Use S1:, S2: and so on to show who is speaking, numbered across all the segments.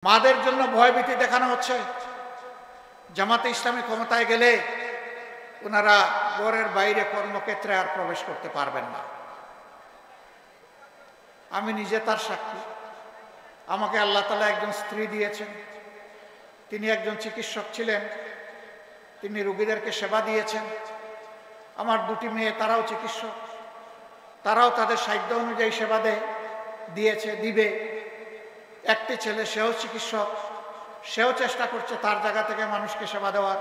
S1: মাদের জন্য ভয়ভীতি দেখানো হচ্ছে। জামাতে ইসলামী ক্ষমতায় গেলে ওনারা ঘরের বাইরে কর্মক্ষেত্রে আর প্রবেশ করতে পারবেন না। আমি নিজে তার সাক্ষী। আমাকে আল্লাহ তাআলা একজন স্ত্রী দিয়েছেন, তিনি একজন চিকিৎসক ছিলেন, তিনি রোগীদেরকে সেবা দিয়েছেন। আমার দুটি মেয়ে, তারাও চিকিৎসক, তারাও তাদের সাধ্য অনুযায়ী সেবা দিবে। একটি ছেলে, সেও চিকিৎসক, সেও চেষ্টা করছে তার জায়গা থেকে মানুষকে সেবা দেওয়ার।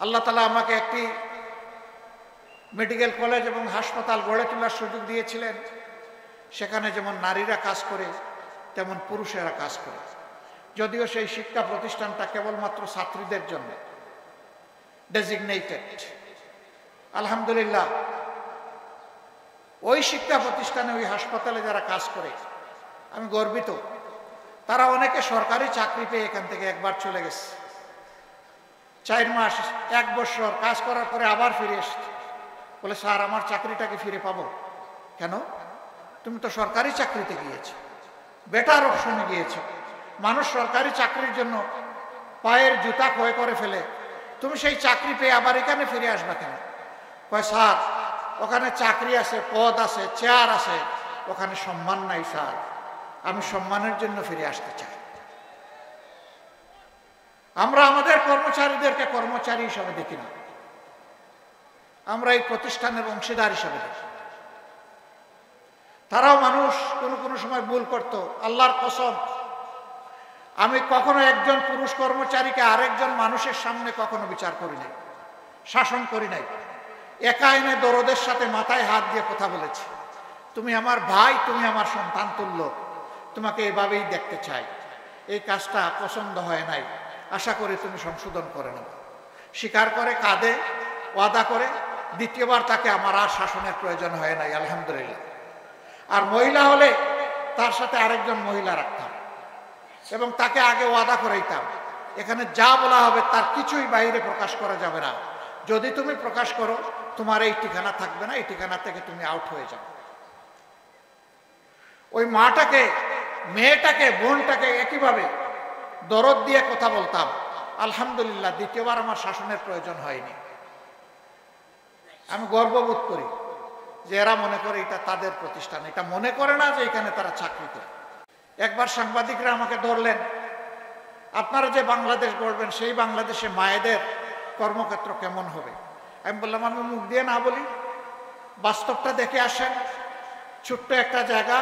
S1: আল্লাহ তাআলা আমাকে একটি মেডিকেল কলেজ এবং হাসপাতাল গড়ে তোলার সুযোগ দিয়েছিলেন। সেখানে যেমন নারীরা কাজ করে তেমন পুরুষেরা কাজ করে, যদিও সেই শিক্ষা প্রতিষ্ঠানটা কেবলমাত্র ছাত্রীদের জন্য ডেজিগনেটেড। আলহামদুলিল্লাহ, ওই শিক্ষা প্রতিষ্ঠানে, ওই হাসপাতালে যারা কাজ করে আমি গর্বিত। তারা অনেকে সরকারি চাকরি পেয়ে এখান থেকে একবার চলে গেছে, 4 মাস 1 বছর কাজ করার পরে আবার ফিরে এসছে, বলে স্যার আমার চাকরিটাকে ফিরে পাবো। কেন? তুমি তো সরকারি চাকরিতে গিয়েছো, বেটার অপশনে গিয়েছো। মানুষ সরকারি চাকরির জন্য পায়ের জুতা ক্ষয় করে ফেলে, তুমি সেই চাকরি পেয়ে আবার এখানে ফিরে আসবা কেন? কয় স্যার ওখানে চাকরি আছে, পদ আছে, চেয়ার আছে, ওখানে সম্মান নাই স্যার, আমি সম্মানের জন্য ফিরে আসতে চাই। আমরা আমাদের কর্মচারীদেরকে কর্মচারী হিসাবে দেখি না, আমরা এই প্রতিষ্ঠানের অংশীদার হিসাবে দেখি। তারাও মানুষ, কোনো সময় ভুল করত। আল্লাহর কসম, আমি কখনো একজন পুরুষ কর্মচারীকে আরেকজন মানুষের সামনে কখনো বিচার করি নাই, শাসন করি নাই। একা এনে দরদের সাথে মাথায় হাত দিয়ে কথা বলেছি, তুমি আমার ভাই, তুমি আমার সন্তান তুল্য, তোমাকে এভাবেই দেখতে চাই। এই কাজটা পছন্দ হয় নাই, আশা করি তুমি সংশোধন করে নেবে। স্বীকার করে, কাঁদে, ওয়াদা করে। দ্বিতীয়বার তাকে আমার আর শাসনের প্রয়োজন হয় নাই, আলহামদুলিল্লাহ। আর মহিলা হলে তার সাথে আরেকজন মহিলা রাখতাম এবং তাকে আগে ওয়াদা করাইতাম, এখানে যা বলা হবে তার কিছুই বাইরে প্রকাশ করা যাবে না। যদি তুমি প্রকাশ করো, তোমার এই ঠিকানা থাকবে না, এই ঠিকানা থেকে তুমি আউট হয়ে যাবে। ওই মাটাকে, মেয়েটাকে, বোনটাকে একইভাবে দরদ দিয়ে কথা বলতাম। আলহামদুলিল্লাহ, দ্বিতীয়বার আমার শাসনের প্রয়োজন হয়নি। আমি গর্ববোধ করি যে এরা মনে করে এটা তাদের প্রতিষ্ঠান, এটা মনে করে না যে এখানে তারা চাকরি করে। একবার সাংবাদিকরা আমাকে ধরলেন, আপনারা যে বাংলাদেশ গড়বেন সেই বাংলাদেশে মায়েদের কর্মক্ষেত্র কেমন হবে? আমি বললাম, আমি মুখ দিয়ে না বলি, বাস্তবটা দেখে আসেন। ছোট্ট একটা জায়গা,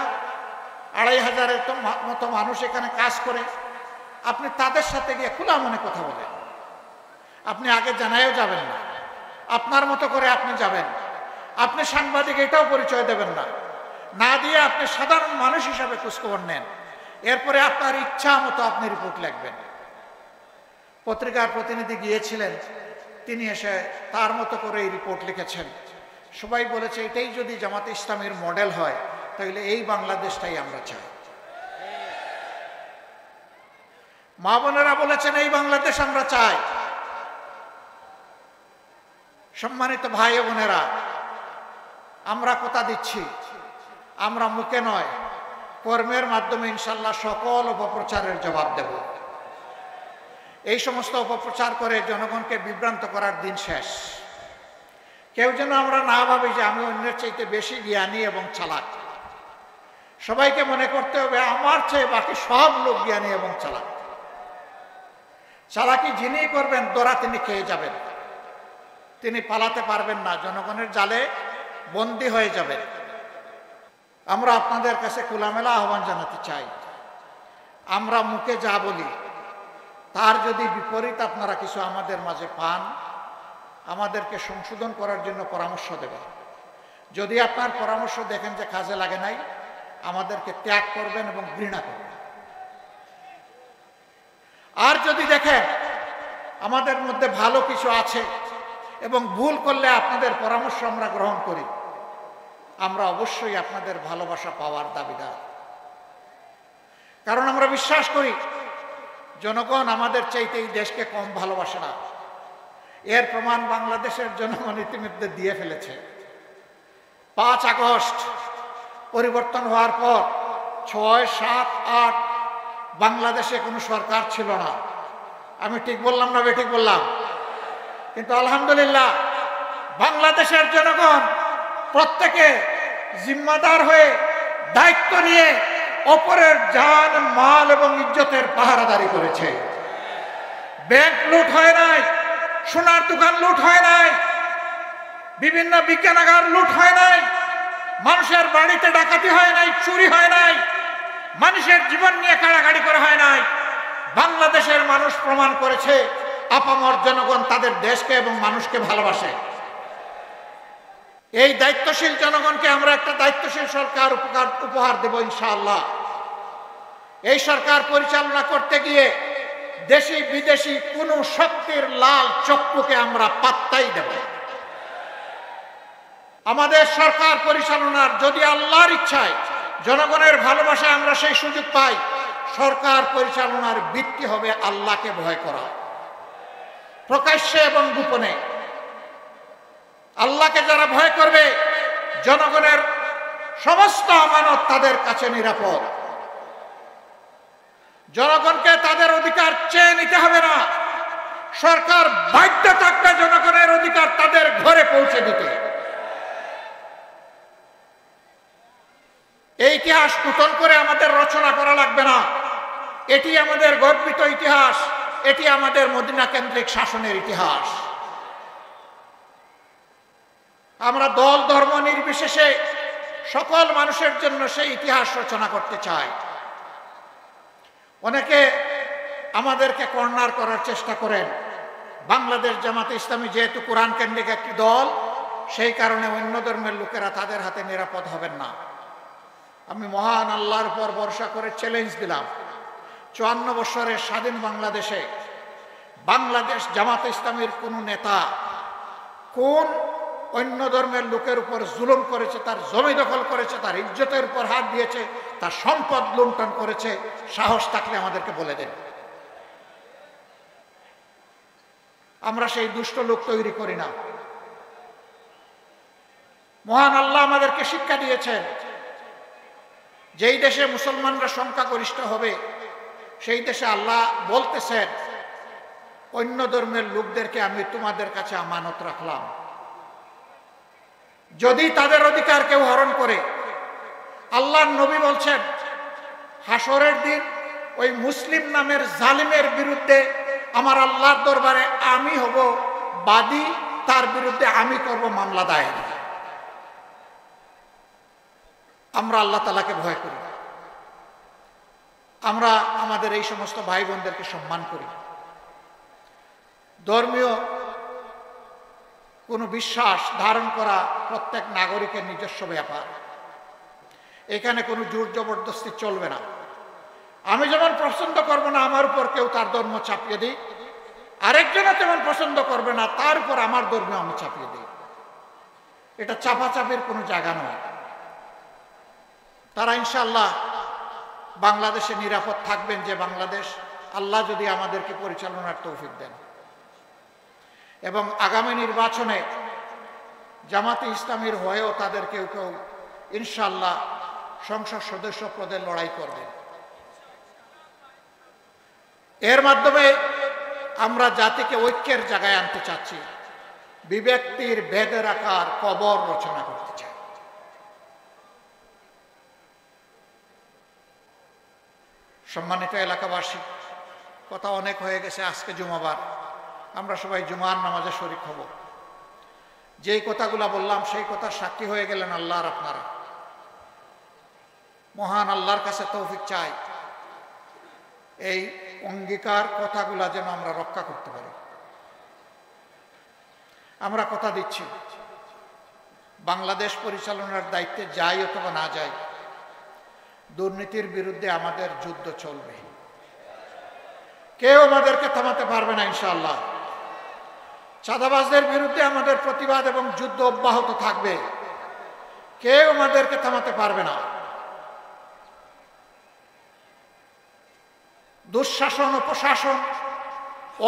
S1: 2500-এর মতো মানুষ এখানে কাজ করে। আপনি তাদের সাথে গিয়ে খোলা মনে কথা বলেন। আপনি আগে জানায়ও যাবেন না, আপনার মতো করে আপনি যাবেন। আপনি সাংবাদিক এটাও পরিচয় দেবেন না, না দিয়ে আপনি সাধারণ মানুষ হিসাবে খোঁজখবর নেন। এরপরে আপনার ইচ্ছা মতো আপনি রিপোর্ট লিখবেন। পত্রিকার প্রতিনিধি গিয়েছিলেন, তিনি এসে তার মতো করে এই রিপোর্ট লিখেছেন। সবাই বলেছে এটাই যদি জামাতে ইসলামের মডেল হয় তাহলে এই বাংলাদেশটাই আমরা চাই। মা বোনেরা বলেছেন এই বাংলাদেশ আমরা চাই। সম্মানিত ভাই বোনেরা, আমরা কথা দিচ্ছি, আমরা মুখে নয়, কর্মের মাধ্যমে ইনশাল্লাহ সকল অপপ্রচারের জবাব দেব। এই সমস্ত অপপ্রচার করে জনগণকে বিভ্রান্ত করার দিন শেষ। কেউ যেন আমরা না ভাবি যে আমি অন্যের চাইতে বেশি জ্ঞানী এবং চালাক। সবাইকে মনে করতে হবে আমার চেয়ে বাকি সব লোক জ্ঞানী এবং চালাক। চালাকি যিনি করবেন দোরা তিনি খেয়ে যাবেন, তিনি পালাতে পারবেন না, জনগণের জালে বন্দী হয়ে যাবেন। আমরা আপনাদের কাছে খোলামেলা আহ্বান জানাতে চাই, আমরা মুখে যা বলি তার যদি বিপরীত আপনারা কিছু আমাদের মাঝে পান, আমাদেরকে সংশোধন করার জন্য পরামর্শ দেবেন। যদি আপনার পরামর্শ দেখেন যে কাজে লাগে নাই, আমাদেরকে ত্যাগ করবেন এবং ঘৃণা করবেন। আর যদি দেখেন আমাদের মধ্যে ভালো কিছু আছে এবং ভুল করলে আপনাদের পরামর্শ আমরা গ্রহণ করি, আমরা অবশ্যই আপনাদের ভালোবাসা পাওয়ার দাবিদার। কারণ আমরা বিশ্বাস করি জনগণ আমাদের চাইতে এই দেশকে কম ভালোবাসে না। এর প্রমাণ বাংলাদেশের জনগণ ইতিমধ্যে দিয়ে ফেলেছে। 5 আগস্ট পরিবর্তন হওয়ার পর 6, 7, 8 বাংলাদেশে কোনো সরকার ছিল না। আমি ঠিক বললাম না বেঠিক বললাম? কিন্তু আলহামদুলিল্লাহ বাংলাদেশের জনগণ প্রত্যেকে জিম্মাদার হয়ে দায়িত্ব নিয়ে অপরের জান মাল এবং ইজ্জতের পাহারাদারি করেছে। ব্যাংক লুট হয় নাই, সোনার দোকান লুট হয় নাই, বিভিন্ন বিজ্ঞানাগার লুট হয় নাই, মানুষের বাড়িতে ডাকাতি হয় নাই, চুরি হয় নাই, মানুষের জীবন নিয়ে কাড়াকাড়ি করা হয় নাই। বাংলাদেশের মানুষ প্রমাণ করেছে আপামর জনগণ তাদের দেশকে এবং মানুষকে ভালোবাসে। এই দায়িত্বশীল জনগণকে আমরা একটা দায়িত্বশীল সরকার উপহার দেব ইনশাআল্লাহ। এই সরকার পরিচালনা করতে গিয়ে দেশি বিদেশি কোনো শক্তির লাল চক্ষুকে আমরা পাত্তাই দেব। আমাদের সরকার পরিচালনার যদি আল্লাহর ইচ্ছায় জনগণের ভালোবাসায় আমরা সেই সুযোগ পাই, সরকার পরিচালনার ভিত্তি হবে আল্লাহকে ভয় করা, প্রকাশ্যে এবং গোপনে। আল্লাহকে যারা ভয় করবে, জনগণের সমস্ত আমানত তাদের কাছে নিরাপদ। জনগণকে তাদের অধিকার চেয়ে নিতে হবে না, সরকার বাধ্য থাকবে জনগণের অধিকার তাদের ঘরে পৌঁছে দিতে। এই ইতিহাস নতুন করে আমাদের রচনা করা লাগবে না, এটি আমাদের গর্বিত ইতিহাস, এটি আমাদের মদিনা কেন্দ্রিক শাসনের ইতিহাস। আমরা দল ধর্ম নির্বিশেষে সকল মানুষের জন্য সেই ইতিহাস রচনা করতে চাই। অনেকে আমাদেরকে কর্নার করার চেষ্টা করেন। বাংলাদেশ জামাতে ইসলামী যেহেতু কোরআন কেন্দ্রিক একটি দল, সেই কারণে অন্য ধর্মের লোকেরা তাদের হাতে নিরাপদ হবেন না। আমি মহান আল্লাহর উপর ভরসা করে চ্যালেঞ্জ দিলাম, 54 বছরের স্বাধীন বাংলাদেশে বাংলাদেশ জামাতে ইসলামীর কোন নেতা কোন অন্য ধর্মের লোকের উপর জুলুম করেছে, তার জমি দখল করেছে, তার ইজ্জতের উপর হাত দিয়েছে, তার সম্পদ লুণ্ঠন করেছে, সাহস থাকলে আমাদেরকে বলে দেন। আমরা সেই দুষ্ট লোক তৈরি করি না। মহান আল্লাহ আমাদেরকে শিক্ষা দিয়েছেন, যেই দেশে মুসলমানরা সংখ্যাগরিষ্ঠ হবে সেই দেশে আল্লাহ বলতেছেন, অন্য ধর্মের লোকদেরকে আমি তোমাদের কাছে আমানত রাখলাম, যদি তাদের অধিকার কেউ হরণ করে। আল্লাহর নবী বলছেন, হাসরের দিন ওই মুসলিম নামের জালিমের বিরুদ্ধে আমার আল্লাহর দরবারে আমি হব বাদী, তার বিরুদ্ধে আমি করব মামলা দায়ের। আমরা আল্লাহ তাআলাকে ভয় করি, আমরা আমাদের এই সমস্ত ভাই বোনদেরকে সম্মান করি। ধর্মীয় কোনো বিশ্বাস ধারণ করা প্রত্যেক নাগরিকের নিজস্ব ব্যাপার, এখানে কোনো জোর জবরদস্তি চলবে না। আমি যেমন পছন্দ করব না আমার উপর কেউ তার ধর্ম চাপিয়ে দিই, আরেকজনও তেমন পছন্দ করবে না তার উপর আমার ধর্ম আমি চাপিয়ে দিই। এটা চাপাচাপির কোনো জায়গা নয়। তারা ইনশাআল্লাহ বাংলাদেশে নিরাপদ থাকবেন, যে বাংলাদেশ আল্লাহ যদি আমাদেরকে পরিচালনার তৌফিক দেন। এবং আগামী নির্বাচনে জামাতে ইসলামীর হয়েও তাদের কেউ কেউ ইনশাআল্লাহ সংসদ সদস্য পদে লড়াই করবেন। এর মাধ্যমে আমরা জাতিকে ঐক্যের জায়গায় আনতে চাচ্ছি, বিভক্তির ভেদের আকার কবর রচনা করতে চাই। সম্মানিত এলাকাবাসী, কথা অনেক হয়ে গেছে, আজকে জুমাবার, আমরা সবাই জুমার নামাজে শরীক হব। যেই কথাগুলা বললাম সেই কথা সাক্ষী হয়ে গেলেন আল্লাহর আপনারা। মহান আল্লাহর কাছে তৌফিক চাই এই অঙ্গীকার কথাগুলা যেন আমরা রক্ষা করতে পারি। আমরা কথা দিচ্ছি, বাংলাদেশ পরিচালনার দায়িত্বে যাই অথবা না যাই, দুর্নীতির বিরুদ্ধে আমাদের যুদ্ধ চলবে, কেউ আমাদেরকে থামাতে পারবে না ইনশাআল্লাহ। চাঁদাবাজদের বিরুদ্ধে আমাদের প্রতিবাদ এবং যুদ্ধ অব্যাহত থাকবে, কেউ আমাদেরকে থামাতে পারবে না। দুঃশাসন, অপশাসন,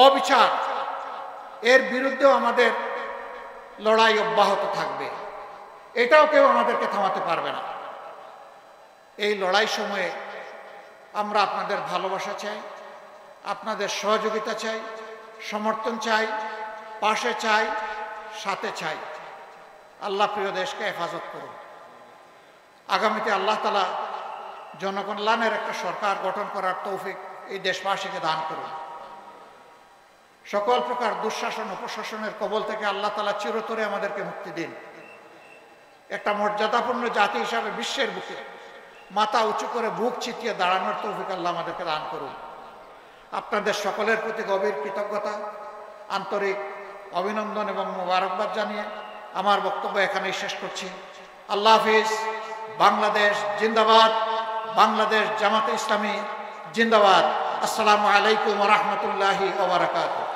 S1: অবিচার, এর বিরুদ্ধেও আমাদের লড়াই অব্যাহত থাকবে, এটাও কেউ আমাদেরকে থামাতে পারবে না। এই লড়াই সময়ে আমরা আপনাদের ভালোবাসা চাই, আপনাদের সহযোগিতা চাই, সমর্থন চাই, পাশে চাই, সাথে চাই। আল্লাহ প্রিয় দেশকে হেফাজত করুন। আগামীতে আল্লাহ তাআলা জনকল্যাণের একটা সরকার গঠন করার তৌফিক এই দেশবাসীকে দান করুন। সকল প্রকার দুঃশাসন ও প্রশাসনের কবল থেকে আল্লাহ তাআলা চিরতরে আমাদেরকে মুক্তি দিন। একটা মর্যাদাপূর্ণ জাতি হিসাবে বিশ্বের বুকে মাথা উঁচু করে বুক চিতিয়ে দাঁড়ানোর তৌফিক আল্লাহ আমাদেরকে দান করুন। আপনাদের সকলের প্রতি গভীর কৃতজ্ঞতা, আন্তরিক অভিনন্দন এবং মোবারকবাদ জানিয়ে আমার বক্তব্য এখানেই শেষ করছি। আল্লাহ হাফিজ। বাংলাদেশ জিন্দাবাদ। বাংলাদেশ জামাতে ইসলামী জিন্দাবাদ। আসসালামু আলাইকুম ওয়া রাহমাতুল্লাহি ওয়া বারাকাতুহু।